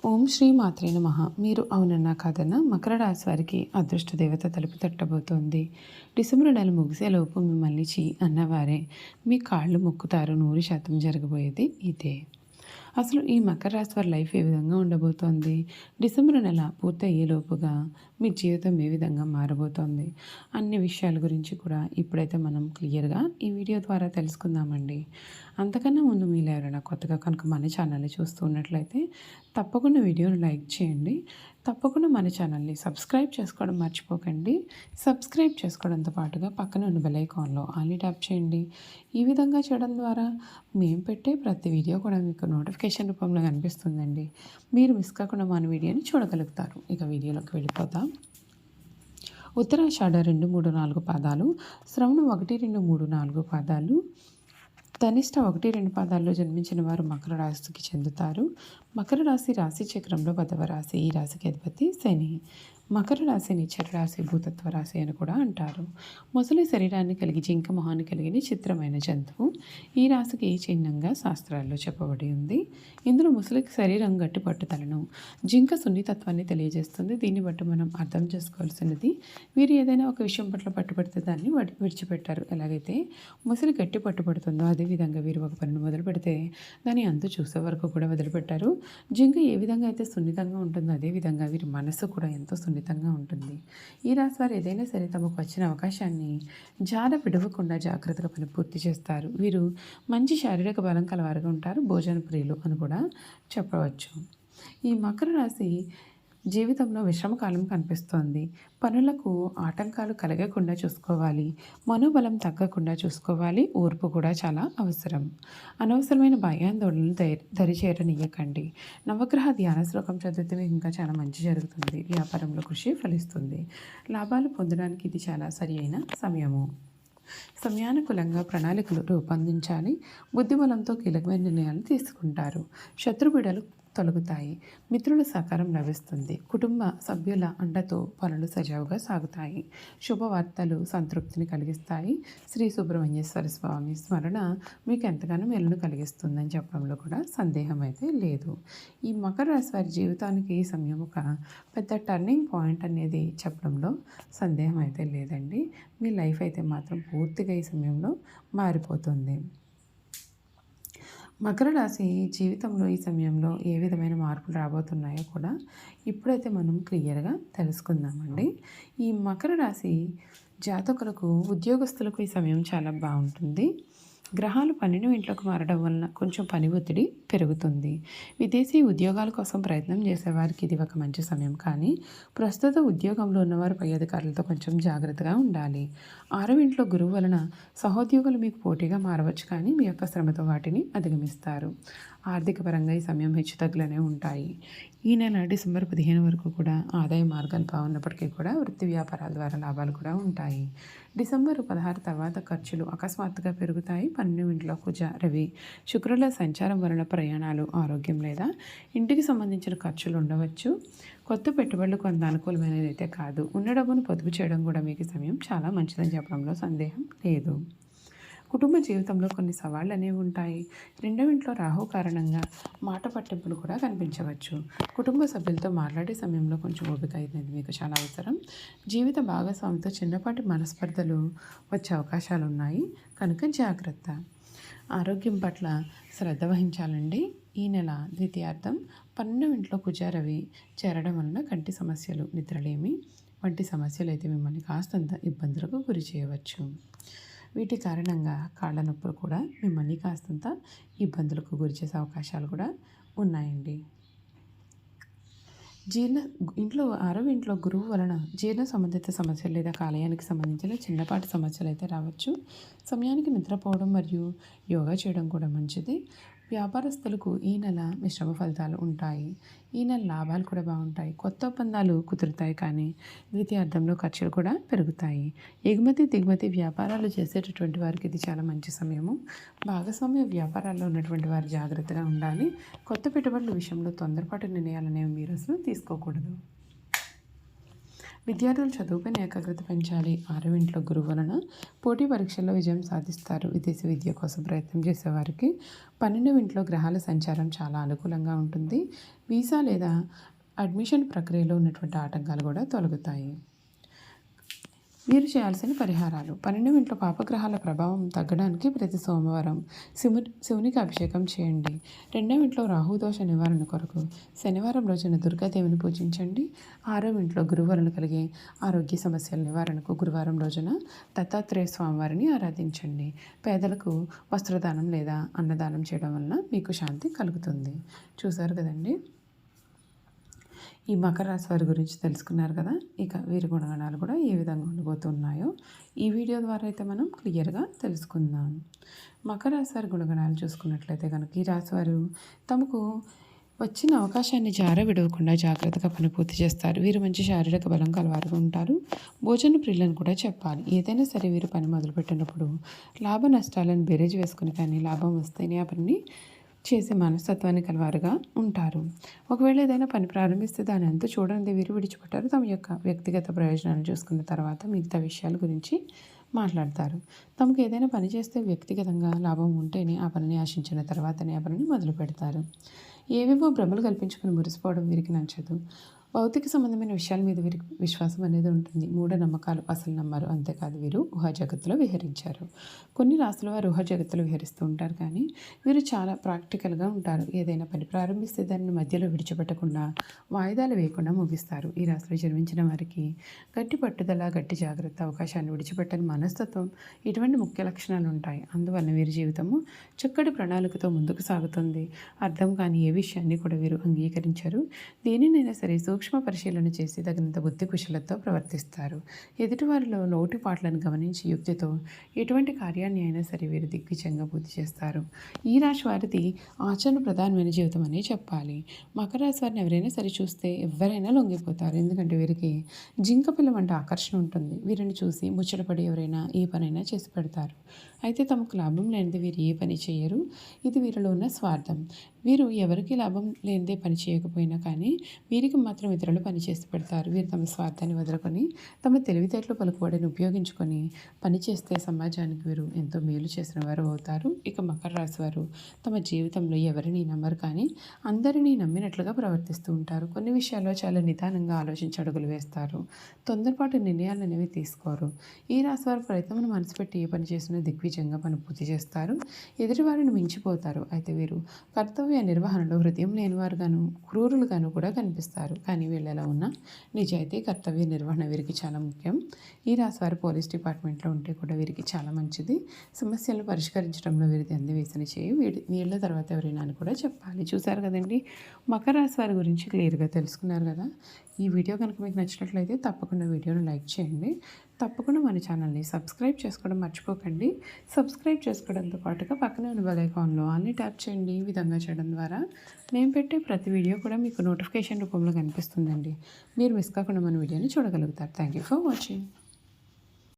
ఓం శ్రీ మాత్రే నమః. మీరు అవునన్నా కాదన్నా మకర రాశి వారికి అదృష్ట దేవత తలుపు తట్టబోతోంది. డిసెంబర్ నెల ముగిసేలోపు మిమ్మల్ని అన్నవారే మీ కాళ్ళు మొక్కుతారు. 100% జరగబోయేది ఇదే. అసలు ఈ మకర రాశి వారి లైఫ్ ఏ విధంగా ఉండబోతోంది? డిసెంబర్ నెల పూర్తయ్యేలోపుగా మీ జీవితం ఏ విధంగా మారబోతోంది? అన్ని విషయాల గురించి కూడా ఇప్పుడైతే మనం క్లియర్గా ఈ వీడియో ద్వారా తెలుసుకుందామండి. అంతకన్నా ముందు మీరు ఎవరైనా కొత్తగా కనుక మన ఛానల్ని చూస్తూ ఉన్నట్లయితే తప్పకుండా వీడియోని లైక్ చేయండి. తప్పకుండా మన ఛానల్ని సబ్స్క్రైబ్ చేసుకోవడం మర్చిపోకండి. సబ్స్క్రైబ్ చేసుకోవడంతో పాటుగా పక్కన ఉన్న బెల్ ఐకాన్లో ఆల్ని ట్యాప్ చేయండి. ఈ విధంగా చేయడం ద్వారా మేము పెట్టే ప్రతి వీడియో కూడా మీకు నోటిఫికేషన్ రూపంలో కనిపిస్తుందండి. మీరు మిస్ కాకుండా మన వీడియోని చూడగలుగుతారు. ఇక వీడియోలోకి వెళ్ళిపోతాం. ఉత్తరాషాఢ 2, 3, 4 పాదాలు, శ్రవణం 1, 2, 3, 4 పాదాలు, ధనిష్ట 1, 2 పాదాల్లో జన్మించిన వారు మకర రాశికి చెందుతారు. మకర రాశి రాశి చక్రంలో 10వ రాశి. ఈ రాశికి అధిపతి శని. మకర రాశిని చరరాశి, భూతత్వ రాశి అని కూడా అంటారు. మొసలి శరీరాన్ని కలిగి జింక మొహాన్ని కలిగిన చిత్రమైన జంతువు. ఈ రాశికి చిహ్నంగా శాస్త్రాల్లో చెప్పబడి ఉంది. ఇందులో ముసలికి శరీరం గట్టి పట్టుదలను, జింక సున్నితత్వాన్ని తెలియజేస్తుంది. దీన్ని బట్టి మనం అర్థం చేసుకోవాల్సినది, వీరు ఏదైనా ఒక విషయం పట్ల పట్టుబడితే దాన్ని విడిచిపెట్టారు. ఎలాగైతే ముసలి గట్టి పట్టుబడుతుందో అదేవిధంగా వీరు ఒక పనిని మొదలు పెడితే దాని అంతు చూసే వరకు కూడా వదిలిపెట్టారు. జింక ఏ విధంగా అయితే సున్నితంగా ఉంటుందో అదేవిధంగా వీరి మనసు కూడా ఎంతో సున్నితంగా ఉంటుంది. ఈ రాశి వారు ఏదైనా సరే తమకు వచ్చిన అవకాశాన్ని విడవకుండా జాగ్రత్తగా పని పూర్తి చేస్తారు. వీరు మంచి శారీరక బలం కలవారుగా ఉంటారు. భోజన ప్రియులు అని కూడా చెప్పవచ్చు. ఈ మకర రాశి జీవితంలో విశ్రమకాలం కనిపిస్తోంది. పనులకు ఆటంకాలు కలగకుండా చూసుకోవాలి. మనోబలం తగ్గకుండా చూసుకోవాలి. ఓర్పు కూడా చాలా అవసరం. అనవసరమైన భయాందోళనలు దరిచేరనీయకండి. నవగ్రహ ధ్యాన శ్లోకం చదివితే మీకు ఇంకా చాలా మంచి జరుగుతుంది. వ్యాపారంలో కృషి ఫలిస్తుంది. లాభాలు పొందడానికి ఇది చాలా సరి అయిన సమయము. సమయానుకూలంగా ప్రణాళికలు రూపొందించాలి. బుద్ధిబలంతో కీలకమైన నిర్ణయాలు తీసుకుంటారు. శత్రుపీడలు తొలగుతాయి. మిత్రుల సహకారం లభిస్తుంది. కుటుంబ సభ్యుల అండతో పనులు సజావుగా సాగుతాయి. శుభవార్తలు సంతృప్తిని కలిగిస్తాయి. శ్రీ సుబ్రహ్మణ్యేశ్వర స్వామి స్మరణ మీకు ఎంతగానో మేలును కలిగిస్తుందని చెప్పడంలో కూడా సందేహం అయితే లేదు. ఈ మకర రాశి వారి జీవితానికి ఈ సమయం ఒక పెద్ద టర్నింగ్ పాయింట్ అనేది చెప్పడంలో సందేహం అయితే లేదండి. మీ లైఫ్ అయితే మాత్రం పూర్తిగా ఈ సమయంలో మారిపోతుంది. మకర రాశి జీవితంలో ఈ సమయంలో ఏ విధమైన మార్పులు రాబోతున్నాయో కూడా ఇప్పుడైతే మనం క్లియర్గా తెలుసుకుందామండి. ఈ మకర రాశి జాతకులకు, ఉద్యోగస్తులకు ఈ సమయం చాలా బాగుంటుంది. గ్రహాలు 12వ ఇంట్లోకి మారడం వలన కొంచెం పని ఒత్తిడి పెరుగుతుంది. విదేశీ ఉద్యోగాల కోసం ప్రయత్నం చేసేవారికి ఇది ఒక మంచి సమయం. కానీ ప్రస్తుత ఉద్యోగంలో ఉన్నవారు పై అధికారులతో కొంచెం జాగ్రత్తగా ఉండాలి. 6వ ఇంట్లో గురువు వలన సహోద్యోగులు మీకు పోటీగా మారవచ్చు, కానీ మీ యొక్క శ్రమతో వాటిని అధిగమిస్తారు. ఆర్థిక పరంగా ఈ సమయం హెచ్చుతగ్గులనే ఉంటాయి. ఈ నెల డిసెంబర్ 15 వరకు కూడా ఆదాయ మార్గాలు బాగున్నప్పటికీ కూడా వృత్తి వ్యాపారాల ద్వారా లాభాలు కూడా ఉంటాయి. డిసెంబర్ 16 తర్వాత ఖర్చులు అకస్మాత్తుగా పెరుగుతాయి. 12వ ఇంట్లో కుజ, రవి, శుక్రుల సంచారం వలన ప్రయాణాలు, ఆరోగ్యం లేదా ఇంటికి సంబంధించిన ఖర్చులు ఉండవచ్చు. కొత్త పెట్టుబడులు కొంత అనుకూలమైనది అయితే కాదు. ఉన్న డబ్బును పొదుపు చేయడం కూడా మీకు సమయం చాలా మంచిదని చెప్పడంలో సందేహం లేదు. కుటుంబ జీవితంలో కొన్ని సవాళ్ళు అనేవి ఉంటాయి. 2వ ఇంట్లో రాహు కారణంగా మాట పట్టింపులు కూడా కనిపించవచ్చు. కుటుంబ సభ్యులతో మాట్లాడే సమయంలో కొంచెం ఓపిక అనేది మీకు చాలా అవసరం. జీవిత భాగస్వామితో చిన్నపాటి మనస్పర్ధలు వచ్చే అవకాశాలు ఉన్నాయి కనుక జాగ్రత్త. ఆరోగ్యం పట్ల శ్రద్ధ వహించాలండి. ఈ నెల ద్వితీయార్థం 12వ ఇంట్లో కుజ, రవి చేరడం వలన కంటి సమస్యలు, నిద్రలేమి వంటి సమస్యలు అయితే మిమ్మల్ని కాస్తంత ఇబ్బందులకు గురి చేయవచ్చు. వీటి కారణంగా కాళ్ళ నొప్పులు కూడా మిమ్మల్ని కాస్తంత ఇబ్బందులకు గురి చేసే అవకాశాలు కూడా ఉన్నాయండి. ఇంట్లో 6వ ఇంట్లో గురువు వలన జీర్ణ సంబంధిత సమస్యలు లేదా కాలేయానికి సంబంధించిన చిన్నపాటి సమస్యలు అయితే రావచ్చు. సమయానికి నిద్రపోవడం మరియు యోగా చేయడం కూడా మంచిది. వ్యాపారస్తులకు ఈ నెల మిశ్రమ ఫలితాలు ఉంటాయి. ఈ నెల లాభాలు కూడా బాగుంటాయి. కొత్త ఒప్పందాలు కుదురుతాయి, కానీ ద్వితీయార్థంలో ఖర్చులు కూడా పెరుగుతాయి. ఎగుమతి దిగుమతి వ్యాపారాలు చేసేటటువంటి వారికి ఇది చాలా మంచి సమయము. భాగస్వామ్య వ్యాపారాల్లో ఉన్నటువంటి వారు జాగ్రత్తగా ఉండాలి. కొత్త పెట్టుబడుల విషయంలో తొందరపాటు నిర్ణయాలు అనేవి మీరు అసలు తీసుకోకూడదు. విద్యార్థులు చదువుపైన ఏకాగ్రత పెంచాలి. 6వ ఇంట్లో గురువు వలన పోటీ పరీక్షల్లో విజయం సాధిస్తారు. విదేశీ విద్య కోసం ప్రయత్నం చేసేవారికి 12వ ఇంట్లో గ్రహాల సంచారం చాలా అనుకూలంగా ఉంటుంది. వీసా లేదా అడ్మిషన్ ప్రక్రియలో ఉన్నటువంటి ఆటంకాలు కూడా తొలగుతాయి. మీరు చేయాల్సిన పరిహారాలు: 12వ ఇంట్లో పాపగ్రహాల ప్రభావం తగ్గడానికి ప్రతి సోమవారం శివునికి అభిషేకం చేయండి. 2వ ఇంట్లో రాహుదోష నివారణ కొరకు శనివారం రోజున దుర్గాదేవిని పూజించండి. 6వ ఇంట్లో గురువు వలన కలిగే ఆరోగ్య సమస్యల నివారణకు గురువారం రోజున దత్తాత్రేయ స్వామివారిని ఆరాధించండి. పేదలకు వస్త్రదానం లేదా అన్నదానం చేయడం వలన మీకు శాంతి కలుగుతుంది. చూసారు కదండి, ఈ మకర రాశి వారి గురించి తెలుసుకున్నారు కదా. ఇక వీరి గుణగణాలు కూడా ఏ విధంగా ఉండబోతున్నాయో ఈ వీడియో ద్వారా అయితే మనం క్లియర్గా తెలుసుకుందాం. మకర రాశి వారి గుణగణాలు చూసుకున్నట్లయితే కనుక ఈ రాశి వారు తమకు వచ్చిన అవకాశాన్ని విడవకుండా జాగ్రత్తగా పని పూర్తి చేస్తారు. వీరు మంచి శారీరక బలం కలవారుగా ఉంటారు. భోజన ప్రియులను కూడా చెప్పాలి. ఏదైనా సరే వీరు పని మొదలుపెట్టినప్పుడు లాభ నష్టాలను బేరేజ్ వేసుకుని కానీ లాభం వస్తేనే ఆ పని చేసే మనస్తత్వాన్ని కలవారుగా ఉంటారు. ఒకవేళ ఏదైనా పని ప్రారంభిస్తే దాని అంతా చూడండి వీరు విడిచిపెట్టారు. తమ యొక్క వ్యక్తిగత ప్రయోజనాలను చూసుకున్న తర్వాత మిగతా విషయాల గురించి మాట్లాడతారు. తమకు ఏదైనా పని చేస్తే వ్యక్తిగతంగా లాభం ఉంటేనే ఆ పనిని ఆశించిన తర్వాతనే ఆ పనిని మొదలు పెడతారు. ఏవేవో భ్రమలు కల్పించుకుని మురిసిపోవడం వీరికి నచ్చదు. భౌతిక సంబంధమైన విషయాల మీద వీరికి విశ్వాసం అనేది ఉంటుంది. మూఢనమ్మకాలు అసలు నమ్మరు. అంతేకాదు వీరు ఊహా జగత్తులో విహరించారు. కొన్ని రాశుల వారు ఊహా జగత్తులో విహరిస్తూ ఉంటారు, కానీ వీరు చాలా ప్రాక్టికల్గా ఉంటారు. ఏదైనా పని ప్రారంభిస్తే దాన్ని మధ్యలో విడిచిపెట్టకుండా వాయిదాలు వేయకుండా ముగిస్తారు. ఈ రాశిలో జన్మించిన వారికి గట్టి పట్టుదల, గట్టి జాగ్రత్త, అవకాశాన్ని విడిచిపెట్టని మనస్తత్వం ఇటువంటి ముఖ్య లక్షణాలు ఉంటాయి. అందువల్ల వీరి జీవితము చక్కటి ప్రణాళికతో ముందుకు సాగుతుంది. అర్థం కాని ఏ విషయాన్ని కూడా వీరు అంగీకరించరు. దేనినైనా సరే సూక్ష్మ పరిశీలన చేసి తగినంత బుద్ధి కుశలతో ప్రవర్తిస్తారు. ఎదుటివారిలో లోటుపాట్లను గమనించి యుక్తితో ఎటువంటి కార్యాన్ని అయినా సరే వీరు దిగ్విజయంగా పూర్తి చేస్తారు. ఈ రాశి వారిది ఆచరణ ప్రధానమైన జీవితం అనే చెప్పాలి. మకర రాశి వారిని ఎవరైనా సరే చూస్తే ఎవరైనా లొంగిపోతారు. ఎందుకంటే వీరికి జింక పిల్ల వంటి ఆకర్షణ ఉంటుంది. వీరిని చూసి ముచ్చటపడి ఎవరైనా ఏ పనైనా చేసి పెడతారు. అయితే తమకు లాభం లేనిది వీరు ఏ పని చేయరు. ఇది వీరిలో ఉన్న స్వార్థం. వీరు ఎవరికి లాభం లేనిదే పని చేయకపోయినా కానీ వీరికి మాత్రం ఇతరులు పని చేసి పెడతారు. వీరు తమ స్వార్థాన్ని వదులుకొని తమ తెలివితేటలు పలుకుబడిని ఉపయోగించుకొని పని చేస్తే సమాజానికి వీరు ఎంతో మేలు చేసిన వారు అవుతారు. ఇక మకర రాశి వారు తమ జీవితంలో ఎవరిని నమ్మరు, కానీ అందరినీ నమ్మినట్లుగా ప్రవర్తిస్తూ ఉంటారు. కొన్ని విషయాల్లో చాలా నిదానంగా ఆలోచించి అడుగులు వేస్తారు. తొందరపాటు నిర్ణయాలు అనేవి తీసుకోరు. ఈ రాశి వారు ప్రయత్నం మనసు పెట్టి ఏ పని చేసినా దిగ్విజయంగా పని పూర్తి చేస్తారు. ఎదుటివారిని మించిపోతారు. అయితే వీరు కర్తవ్య నిర్వహణలో హృదయం లేనివారుగాను క్రూరులుగాను కూడా కనిపిస్తారు. కానీ వీళ్ళు ఎలా ఉన్నా నిజాయితీ, కర్తవ్య నిర్వహణ వీరికి చాలా ముఖ్యం. ఈ రాశి వారు పోలీస్ డిపార్ట్మెంట్లో ఉంటే కూడా వీరికి చాలా మంచిది. సమస్యలను పరిష్కరించడంలో వీరిది అందివేసిన చేయి. వీళ్ళ తర్వాత ఎవరైనా అని కూడా చెప్పాలి. చూసారు కదండి, మకర రాశి వారి గురించి క్లియర్గా తెలుసుకున్నారు కదా. ఈ వీడియో కనుక మీకు నచ్చినట్లయితే తప్పకుండా వీడియోను లైక్ చేయండి. తప్పకుండా మన ఛానల్ని సబ్స్క్రైబ్ చేసుకోవడం మర్చిపోకండి. సబ్స్క్రైబ్ చేసుకోవడంతో పాటుగా పక్కనే ఉన్న బెల్ ఐకాన్లో అన్ని ట్యాప్ చేయండి. ఈ విధంగా చేయడం ద్వారా నేను పెట్టే ప్రతి వీడియో కూడా మీకు నోటిఫికేషన్ రూపంలో కనిపిస్తుందండి. మీరు మిస్ కాకుండా మన వీడియోని చూడగలుగుతారు. Thank you for watching.